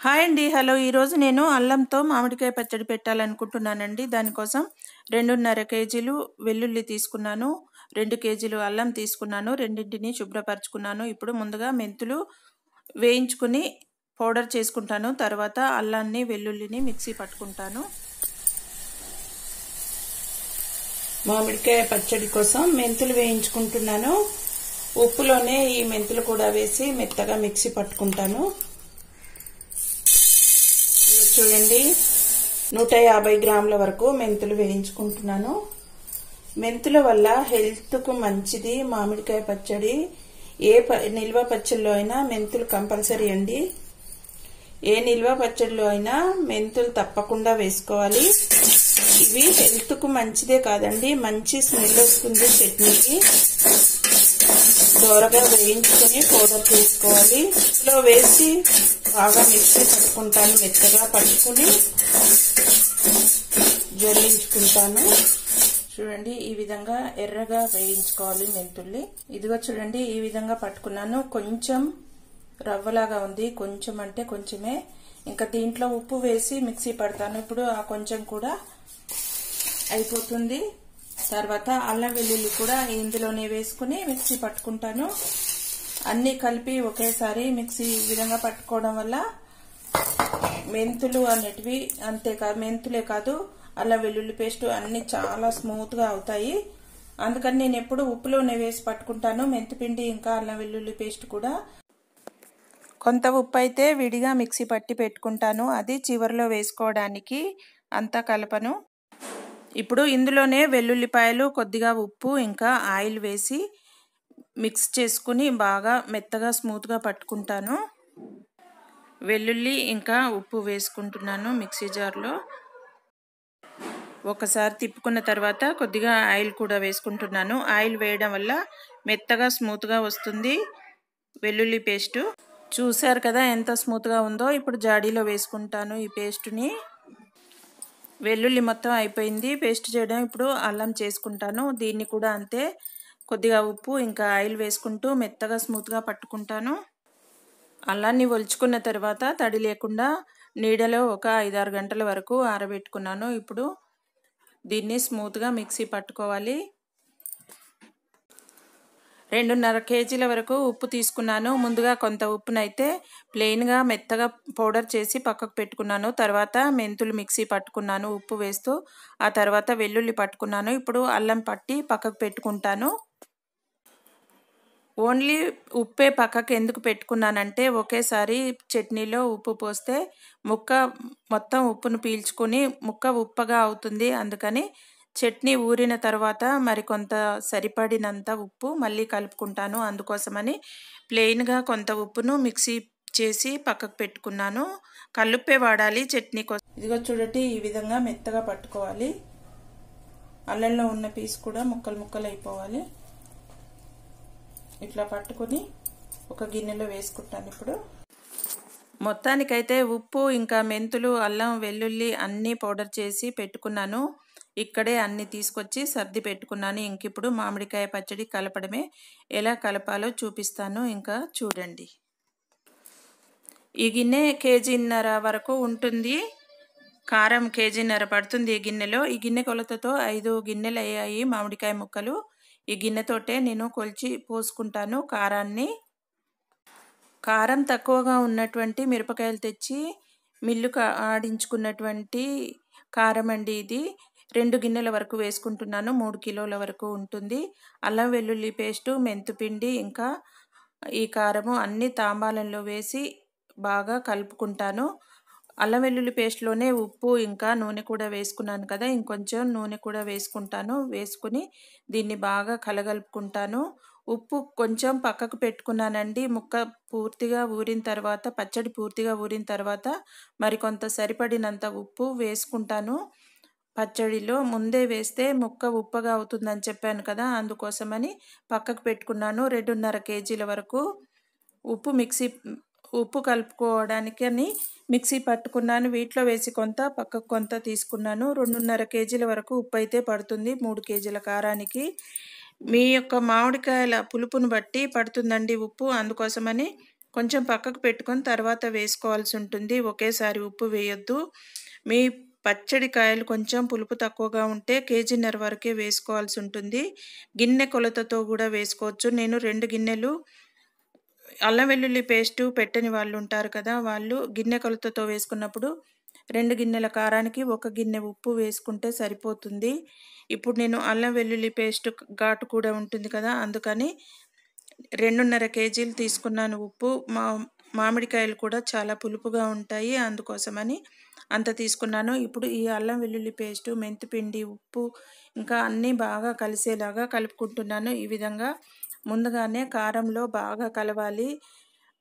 Hi అండి. Hello. ఈరోజు నేను అల్లంతో మామిడికాయ పచ్చడి పెట్టాలనుకుంటున్నానండి. దానికోసం 2.5 కేజీలు వెల్లుల్లి తీసుకున్నాను. 2 కేజీలు అల్లం తీసుకున్నాను. రెండింటిని శుభ్రపరచుకున్నాను. ఇప్పుడు ముందుగా మెంతులు వేయించుకుని పౌడర్ చేసుకుంటాను. తర్వాత అల్లాన్ని వెల్లుల్లిని మిక్సీ పట్టుకుంటాను. మామిడికాయ పచ్చడి కోసం మెంతులు వేయించుకుంటున్నాను. ఉప్పులోనే ఈ మెంతులు కూడా వేసి మెత్తగా మిక్సీ పట్టుకుంటాను. చూడండి, 150 గ్రాముల వరకు మెంతులు వేయించుకుంటున్నాను. మెంతుల వల్ల హెల్త్కు మంచిది. మామిడికాయ పచ్చడి నిల్వ పచ్చడిలో అయినా మెంతులు కంపల్సరీ అండి. ఏ నిల్వ పచ్చడిలో అయినా మెంతులు తప్పకుండా వేసుకోవాలి. ఇవి హెల్త్కు మంచిదే కాదండి, మంచి స్మెల్ వస్తుంది చట్నీకి. దోరగా వేయించుకొని పౌడర్ చేసుకోవాలి. ఇందులో వేసి బాగా మిక్సీ పట్టుకుంటాను. మెత్తగా పట్టుకుని జల్లించుకుంటాను. చూడండి, ఈ విధంగా ఎర్రగా వేయించుకోవాలి మెంతుల్ని. ఇదిగో చూడండి, ఈ విధంగా పట్టుకున్నాను. కొంచెం రవ్వలాగా ఉంది, కొంచెం అంటే కొంచెమే. ఇంకా దీంట్లో ఉప్పు వేసి మిక్సీ పడతాను. ఇప్పుడు ఆ కొంచెం కూడా అయిపోతుంది. తర్వాత అల్లం వెల్లుల్లి కూడా ఇందులోనే వేసుకుని మిక్సీ పట్టుకుంటాను. అన్నీ కలిపి ఒకేసారి మిక్సీ ఈ విధంగా పట్టుకోవడం వల్ల మెంతులు అనేటివి అంతేకాదు, మెంతులే కాదు అల్లం వెల్లుల్లి పేస్ట్ అన్ని చాలా స్మూత్ గా అవుతాయి. అందుకని నేను ఎప్పుడు ఉప్పులోనే వేసి పట్టుకుంటాను. మెంతిపిండి ఇంకా అల్లం వెల్లుల్లి పేస్ట్ కూడా. కొంత ఉప్పు అయితే విడిగా మిక్సీ పట్టి పెట్టుకుంటాను. అది చివరిలో వేసుకోవడానికి అంతా కలపను. ఇప్పుడు ఇందులోనే వెల్లుల్లిపాయలు, కొద్దిగా ఉప్పు ఇంకా ఆయిల్ వేసి మిక్స్ చేసుకుని బాగా మెత్తగా స్మూత్గా పట్టుకుంటాను. వెల్లుల్లి ఇంకా ఉప్పు వేసుకుంటున్నాను మిక్సీ జార్లో. ఒకసారి తిప్పుకున్న తర్వాత కొద్దిగా ఆయిల్ కూడా వేసుకుంటున్నాను. ఆయిల్ వేయడం వల్ల మెత్తగా స్మూత్గా వస్తుంది వెల్లుల్లి పేస్టు. చూశారు కదా ఎంత స్మూత్గా ఉందో. ఇప్పుడు జాడీలో వేసుకుంటాను ఈ పేస్టుని. వెల్లుల్లి మొత్తం అయిపోయింది పేస్ట్ చేయడం. ఇప్పుడు అల్లం చేసుకుంటాను. దీన్ని కూడా అంతే, కొద్దిగా ఉప్పు ఇంకా ఆయిల్ వేసుకుంటూ మెత్తగా స్మూత్గా పట్టుకుంటాను. అల్లాన్ని ఒలుచుకున్న తర్వాత తడి లేకుండా నీడలో ఒక 5-6 గంటల వరకు ఆరబెట్టుకున్నాను. ఇప్పుడు దీన్ని స్మూత్గా మిక్సీ పట్టుకోవాలి. 2.5 కేజీల వరకు ఉప్పు తీసుకున్నాను. ముందుగా కొంత ఉప్పునైతే ప్లెయిన్గా మెత్తగా పౌడర్ చేసి పక్కకు పెట్టుకున్నాను. తర్వాత మెంతులు మిక్సీ పట్టుకున్నాను ఉప్పు వేస్తూ. ఆ తర్వాత వెల్లుల్లి పట్టుకున్నాను. ఇప్పుడు అల్లం పట్టి పక్కకు పెట్టుకుంటాను. ఓన్లీ ఉప్పే పక్కకు ఎందుకు పెట్టుకున్నానంటే ఒకేసారి చట్నీలో ఉప్పు పోస్తే ముక్క మొత్తం ఉప్పును పీల్చుకొని ముక్క ఉప్పగా అవుతుంది. అందుకని చట్నీ ఊరిన తర్వాత మరికొంత సరిపడినంత ఉప్పు మళ్ళీ కలుపుకుంటాను. అందుకోసమని ప్లెయిన్గా కొంత ఉప్పును మిక్సీ చేసి పక్కకు పెట్టుకున్నాను. కల్లుప్పే వాడాలి చట్నీ కోసం. ఇదిగో చూడండి, ఈ విధంగా మెత్తగా పట్టుకోవాలి. అల్లంలో ఉన్న పీస్ కూడా ముక్కలు ముక్కలు అయిపోవాలి. ఇట్లా పట్టుకొని ఒక గిన్నెలో వేసుకుంటాను. ఇప్పుడు మొత్తానికైతే ఉప్పు ఇంకా మెంతులు, అల్లం, వెల్లుల్లి అన్నీ పౌడర్ చేసి పెట్టుకున్నాను. ఇక్కడే అన్నీ తీసుకొచ్చి సర్ది పెట్టుకున్నాను. ఇంకిప్పుడు మామిడికాయ పచ్చడి కలపడమే. ఎలా కలపాలో చూపిస్తాను. ఇంకా చూడండి. ఈ గిన్నె 1.5 కేజీన్నర వరకు ఉంటుంది. కారం 1.5 కేజీన్నర పడుతుంది ఈ గిన్నెలో. ఈ గిన్నె కొలతతో 5 గిన్నెలు అయ్యాయి మామిడికాయ ముక్కలు. ఈ గిన్నెతోటే నేను కొలిచి పోసుకుంటాను కారాన్ని. కారం తక్కువగా ఉన్నటువంటి మిరపకాయలు తెచ్చి మిల్లుకు ఆడించుకున్నటువంటి కారం అండి ఇది. 2 గిన్నెల వరకు వేసుకుంటున్నాను. 3 కిలోల వరకు ఉంటుంది. అల్లం వెల్లుల్లి పేస్టు, మెంతిపిండి ఇంకా ఈ కారము అన్నీ తాంబాలంలో వేసి బాగా కలుపుకుంటాను. అల్లం వెల్లుల్లి పేస్ట్లోనే ఉప్పు ఇంకా నూనె కూడా వేసుకున్నాను కదా, ఇంకొంచెం నూనె కూడా వేసుకుంటాను. వేసుకుని దీన్ని బాగా కలగలుపుకుంటాను. ఉప్పు కొంచెం పక్కకు పెట్టుకున్నానండి. ముక్క పూర్తిగా ఊరిన తర్వాత, పచ్చడి పూర్తిగా ఊరిన తర్వాత మరికొంత సరిపడినంత ఉప్పు వేసుకుంటాను. పచ్చడిలో ముందే వేస్తే ముక్క ఉప్పగా అవుతుందని చెప్పాను కదా, అందుకోసమని పక్కకు పెట్టుకున్నాను. 2.5 కేజీల వరకు ఉప్పు కలుపుకోవడానికి అని మిక్సీ పట్టుకున్నాను. వీటిలో వేసి కొంత పక్కకు కొంత తీసుకున్నాను. 2.5 కేజీల వరకు ఉప్పు అయితే పడుతుంది 3 కేజీల కారానికి. మీ యొక్క మామిడికాయల పులుపును బట్టి పడుతుందండి ఉప్పు. అందుకోసమని కొంచెం పక్కకు పెట్టుకొని తర్వాత వేసుకోవాల్సి ఉంటుంది. ఒకేసారి ఉప్పు వేయొద్దు. మీ పచ్చడి కాయలు కొంచెం పులుపు తక్కువగా ఉంటే కేజీన్నర వరకే వేసుకోవాల్సి ఉంటుంది. గిన్నె కొలతతో కూడా వేసుకోవచ్చు. నేను 2 గిన్నెలు అల్లం వెల్లుల్లి పేస్టు పెట్టని వాళ్ళు ఉంటారు కదా, వాళ్ళు గిన్నె కొలతతో వేసుకున్నప్పుడు 2 గిన్నెల కారానికి 1 గిన్నె ఉప్పు వేసుకుంటే సరిపోతుంది. ఇప్పుడు నేను అల్లం వెల్లుల్లి పేస్ట్ ఘాటు కూడా ఉంటుంది కదా, అందుకని 2.5 కేజీలు తీసుకున్నాను ఉప్పు. మామిడికాయలు కూడా చాలా పులుపుగా ఉంటాయి, అందుకోసమని అంత తీసుకున్నాను. ఇప్పుడు ఈ అల్లం వెల్లుల్లి పేస్టు, మెంతిపిండి, ఉప్పు ఇంకా అన్నీ బాగా కలిసేలాగా కలుపుకుంటున్నాను. ఈ విధంగా ముందుగానే కారంలో బాగా కలవాలి,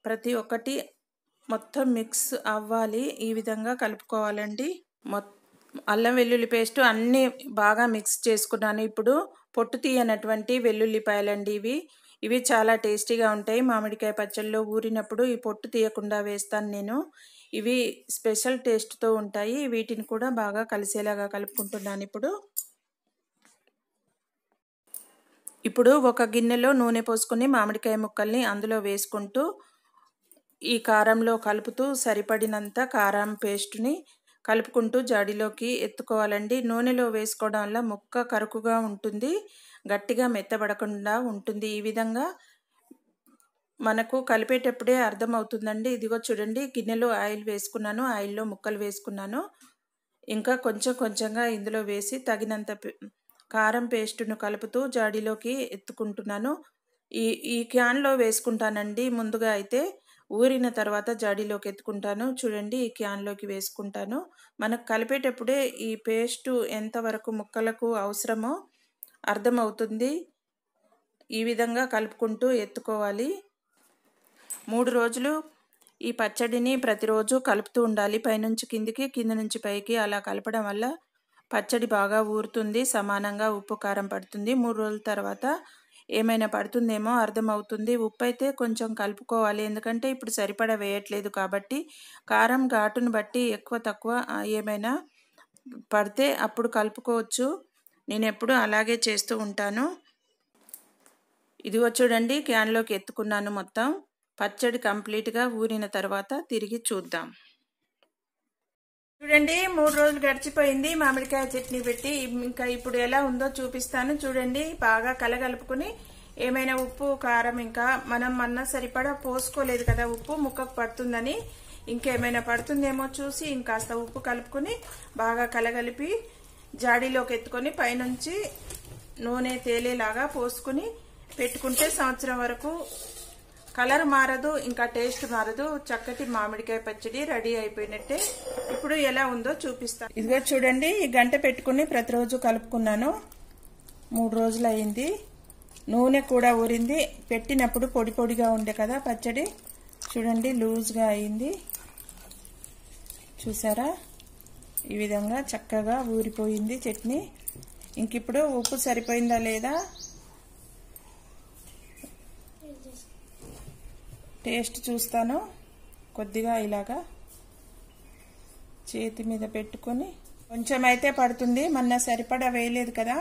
ప్రతి ఒక్కటి మొత్తం మిక్స్ అవ్వాలి. ఈ విధంగా కలుపుకోవాలండి. అల్లం వెల్లుల్లి పేస్టు అన్నీ బాగా మిక్స్ చేసుకున్నాను. ఇప్పుడు పొట్టు తీయనటువంటి వెల్లుల్లిపాయలండి ఇవి చాలా టేస్టీగా ఉంటాయి. మామిడికాయ పచ్చళ్ళలో ఊరినప్పుడు ఈ పొట్టు తీయకుండా వేస్తాను నేను. ఇవి స్పెషల్ టేస్ట్తో ఉంటాయి. వీటిని కూడా బాగా కలిసేలాగా కలుపుకుంటున్నాను. ఇప్పుడు ఒక గిన్నెలో నూనె పోసుకొని మామిడికాయ ముక్కల్ని అందులో వేసుకుంటూ ఈ కారంలో కలుపుతూ సరిపడినంత కారం పేస్టుని కలుపుకుంటూ జాడీలోకి ఎత్తుకోవాలండి. నూనెలో వేసుకోవడం వల్ల ముక్క కరుకుగా ఉంటుంది, గట్టిగా మెత్తబడకుండా ఉంటుంది. ఈ విధంగా మనకు కలిపేటప్పుడే అర్థమవుతుందండి. ఇదిగో చూడండి, గిన్నెలో ఆయిల్ వేసుకున్నాను, ఆయిల్లో ముక్కలు వేసుకున్నాను. ఇంకా కొంచెంగా ఇందులో వేసి తగినంత కారం పేస్టును కలుపుతూ జాడీలోకి ఎత్తుకుంటున్నాను. ఈ క్యాన్లో వేసుకుంటానండి. ముందుగా అయితే ఊరిన తర్వాత జాడీలోకి ఎత్తుకుంటాను. చూడండి, ఈ క్యాన్లోకి వేసుకుంటాను. మనకు కలిపేటప్పుడే ఈ పేస్టు ఎంతవరకు ముక్కలకు అవసరమో అర్థమవుతుంది. ఈ విధంగా కలుపుకుంటూ ఎత్తుకోవాలి. 3 రోజులు ఈ పచ్చడిని ప్రతిరోజు కలుపుతూ ఉండాలి. పైనుంచి కిందికి, కింద నుంచి పైకి అలా కలపడం వల్ల పచ్చడి బాగా ఊరుతుంది, సమానంగా ఉప్పు కారం పడుతుంది. 3 రోజుల తర్వాత ఏమైనా పడుతుందేమో అర్థమవుతుంది. ఉప్పు అయితే కొంచెం కలుపుకోవాలి, ఎందుకంటే ఇప్పుడు సరిపడా వేయట్లేదు కాబట్టి. కారం ఘాటును బట్టి ఎక్కువ తక్కువ ఏమైనా పడితే అప్పుడు కలుపుకోవచ్చు. నేను ఎప్పుడు అలాగే చేస్తూ ఉంటాను. ఇదిగో చూడండి, క్యాన్లోకి ఎత్తుకున్నాను మొత్తం. పచ్చడి కంప్లీట్గా ఊరిన తర్వాత తిరిగి చూద్దాం. చూడండి, 3 రోజులు గడిచిపోయింది మామిడికాయ చట్నీ పెట్టి. ఇంకా ఇప్పుడు ఎలా ఉందో చూపిస్తాను. చూడండి, బాగా కలగలుపుకుని ఏమైనా ఉప్పు కారం ఇంకా మనం సరిపడా పోసుకోలేదు కదా, ఉప్పు ముక్కకు పడుతుందని, ఇంకేమైనా పడుతుందేమో చూసి ఇంకాస్త ఉప్పు కలుపుకుని బాగా కలగలిపి జాడీలోకి ఎత్తుకొని పైనుంచి నూనె తేలేలాగా పోసుకుని పెట్టుకుంటే సంవత్సరం వరకు కలర్ మారదు, ఇంకా టేస్ట్ మారదు. చక్కటి మామిడికాయ పచ్చడి రెడీ అయిపోయినట్టే. ఇప్పుడు ఎలా ఉందో చూపిస్తాను. ఇదిగో చూడండి, ఈ గంట పెట్టుకుని ప్రతిరోజు కలుపుకున్నాను. 3 రోజులు అయింది. నూనె కూడా ఊరింది. పెట్టినప్పుడు పొడి పొడిగా ఉండే కదా పచ్చడి, చూడండి లూజ్గా అయింది. చూసారా, ఈ విధంగా చక్కగా ఊరిపోయింది చట్నీ. ఇంకిప్పుడు ఉప్పు సరిపోయిందా లేదా టేస్ట్ చూస్తాను. కొద్దిగా ఇలాగా చేతి మీద పెట్టుకొని, కొంచెం అయితే పడుతుంది, మొన్న సరిపడా వేయలేదు కదా,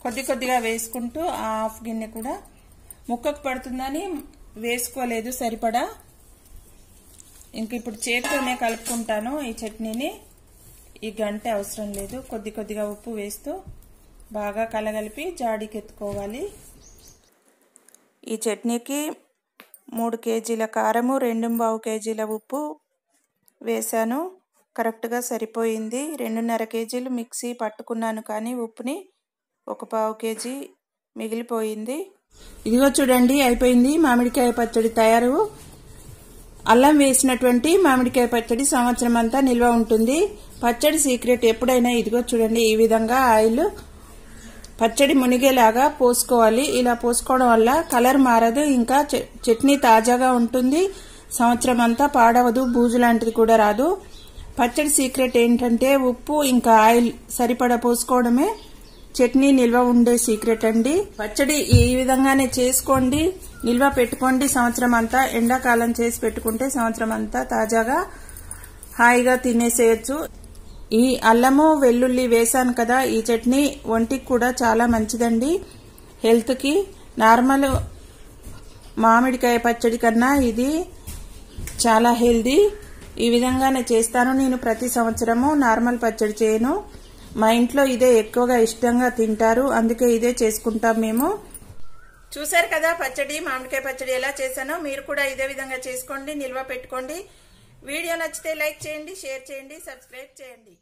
కొద్దిగా వేసుకుంటూ హాఫ్ గిన్నె కూడా ముక్కకు పడుతుందని వేసుకోలేదు సరిపడా. ఇంక ఇప్పుడు చేతితోనే కలుపుకుంటాను ఈ చట్నీని. ఈ గంట అవసరం లేదు. కొద్దిగా ఉప్పు వేస్తూ బాగా కలగలిపి జాడీకి ఎత్తుకోవాలి. ఈ చట్నీకి 3 కేజీల కారము, 2.25 కేజీల ఉప్పు వేశాను. కరెక్ట్గా సరిపోయింది. 2.5 కేజీలు మిక్సీ పట్టుకున్నాను, కానీ ఉప్పుని 1/4 కేజీ మిగిలిపోయింది. ఇదిగో చూడండి, అయిపోయింది మామిడికాయ పచ్చడి తయారు. అల్లం వేసినటువంటి మామిడికాయ పచ్చడి సంవత్సరం అంతా నిల్వ ఉంటుంది. పచ్చడి సీక్రెట్ ఎప్పుడైనా ఇదిగో చూడండి, ఈ విధంగా ఆయిల్ పచ్చడి మునిగేలాగా పోసుకోవాలి. ఇలా పోసుకోవడం వల్ల కలర్ మారదు, ఇంకా చట్నీ తాజాగా ఉంటుంది, సంవత్సరం అంతా పాడవదు, బూజు లాంటిది కూడా రాదు. పచ్చడి సీక్రెట్ ఏంటంటే ఉప్పు ఇంకా ఆయిల్ సరిపడా పోసుకోవడమే చట్నీ నిల్వ ఉండే సీక్రెట్ అండి. పచ్చడి ఈ విధంగానే చేసుకోండి, నిల్వ పెట్టుకోండి సంవత్సరం అంతా. ఎండాకాలం చేసి పెట్టుకుంటే సంవత్సరం అంతా తాజాగా హాయిగా తినేసేయచ్చు. ఈ అల్లము వెల్లుల్లి వేసాను కదా, ఈ చట్నీ ఒంటికి కూడా చాలా మంచిదండి, హెల్త్కి. నార్మల్ మామిడికాయ పచ్చడి కన్నా ఇది చాలా హెల్దీ. ఈ విధంగానే చేస్తాను నేను ప్రతి సంవత్సరము. నార్మల్ పచ్చడి చేయను. మా ఇంట్లో ఇదే ఎక్కువగా ఇష్టంగా తింటారు, అందుకే ఇదే చేసుకుంటాం మేము. చూసారు కదా పచ్చడి, మామిడికాయ పచ్చడి ఎలా చేశానో. మీరు కూడా ఇదే విధంగా చేసుకోండి, నిల్వ పెట్టుకోండి. వీడియో నచ్చితే లైక్ చేయండి, షేర్ చేయండి, సబ్స్క్రైబ్ చేయండి.